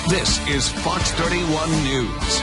This is Fox 31 News.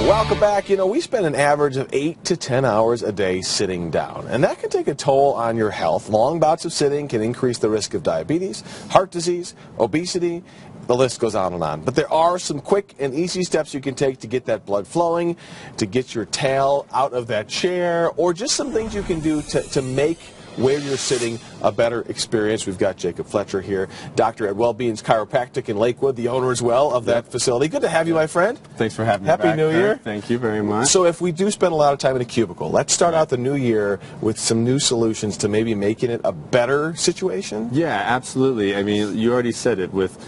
Welcome back. You know, we spend an average of 8 to 10 hours a day sitting down, and that can take a toll on your health. Long bouts of sitting can increase the risk of diabetes, heart disease, obesity. The list goes on and on. But there are some quick and easy steps you can take to get that blood flowing, to get your tail out of that chair, or just some things you can do to make where you're sitting a better experience. We've got Jacob Fletcher here, doctor at Wellbeings Chiropractic in Lakewood, the owner as well of that facility. Good to have you, my friend. Thanks for having me Happy back, New Year. Thank you very much. So if we do spend a lot of time in a cubicle, let's start out the new year with some new solutions to maybe making it a better situation. Yeah, absolutely. I mean, you already said it with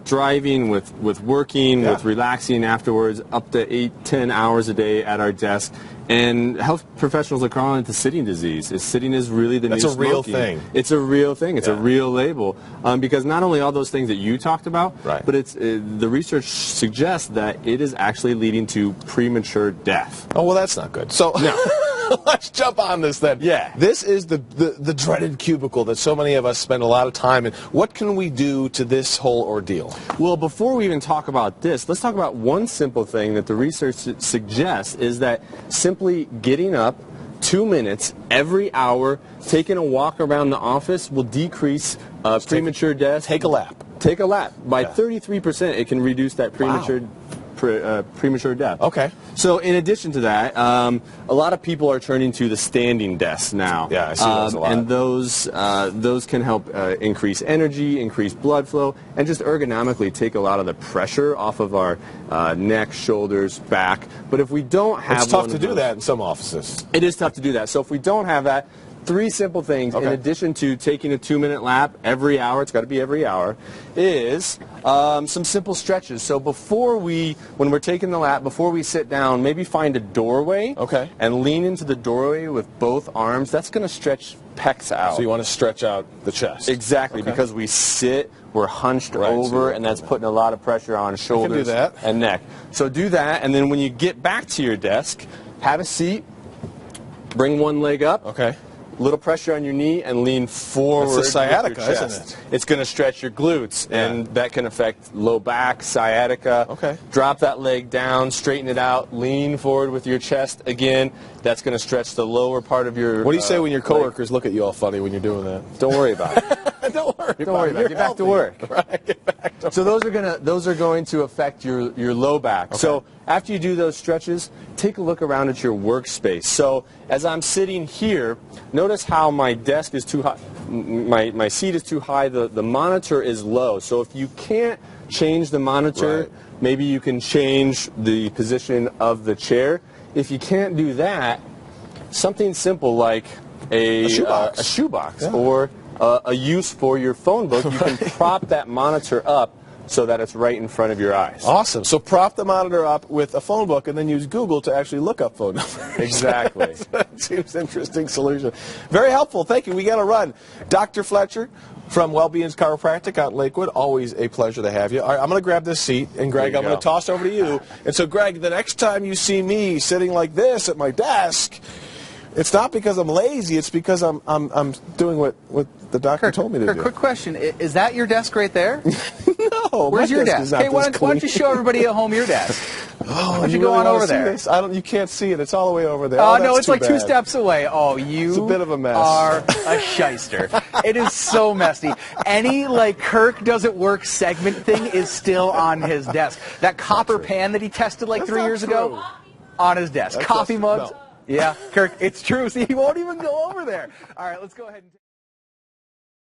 driving, with working, with relaxing afterwards, up to 8-10 hours a day at our desk. And health professionals are calling it the sitting disease. Sitting is really the new smoking. That's a real thing. It's a real thing. It's a real label. Because not only all those things that you talked about, but it's the research suggests that it is actually leading to premature death. Oh, well, that's not good. So no. Let's jump on this then. Yeah. This is the dreaded cubicle that so many of us spend a lot of time in. What can we do to this whole ordeal? Well, before we even talk about this, let's talk about one simple thing that the research suggests is that simply getting up 2 minutes every hour, taking a walk around the office will decrease premature death. Take a lap. Take a lap. By 33%, it can reduce that premature death. Okay. So in addition to that, a lot of people are turning to the standing desks now. Yeah, I see those a lot. And those can help increase energy, increase blood flow, and just ergonomically take a lot of the pressure off of our neck, shoulders, back. But if we don't have it's tough to do that in some offices. It is tough to do that. So if we don't have that, 3 simple things, in addition to taking a 2-minute lap every hour, it's got to be every hour, is some simple stretches. So when we're taking the lap, before we sit down, maybe find a doorway and lean into the doorway with both arms. That's going to stretch pecs out. So you want to stretch out the chest. Exactly, because we sit, we're hunched over, and that's putting a lot of pressure on shoulders and neck. So do that, and then when you get back to your desk, have a seat, bring one leg up. Okay. Little pressure on your knee and lean forward. That's the sciatica, with your chest. isn't it? It's going to stretch your glutes, and that can affect low back, sciatica. Okay. Drop that leg down, straighten it out, lean forward with your chest again. That's going to stretch the lower part of your What do you say when your coworkers look at you all funny when you're doing that? Don't worry about it. Don't worry about it. Get back to work. Right, get back to So those are going to affect your low back. So after you do those stretches, take a look around at your workspace. So as I'm sitting here, notice how my desk is too high, my seat is too high, the monitor is low. So if you can't change the monitor, maybe you can change the position of the chair. If you can't do that, something simple like a shoebox or a use for your phone book, you can prop that monitor up so that it's right in front of your eyes. Awesome. So prop the monitor up with a phone book and then use Google to actually look up phone numbers. Exactly. That seems an interesting solution. Very helpful. Thank you. We got to run. Dr. Fletcher from Wellbeings Chiropractic out in Lakewood. Always a pleasure to have you. All right, I'm going to grab this seat, and Greg, I'm going to toss over to you. And so, Greg, the next time you see me sitting like this at my desk, it's not because I'm lazy. It's because I'm doing what the doctor told me to do. Quick question: is that your desk right there? No. Where's your desk? Hey, why don't you show everybody at home your desk? Oh, why don't you really go on over there? This? You can't see it. It's all the way over there. Oh, no, it's like 2 steps away. Oh, it's a bit of a mess. are a shyster. It is so messy. Any Kirk doesn't work segment thing is still on his desk. That copper pan that he tested 3 years ago, on his desk. Coffee mugs. No. Yeah, Kirk, it's true. See, he won't even go over there. All right, let's go ahead and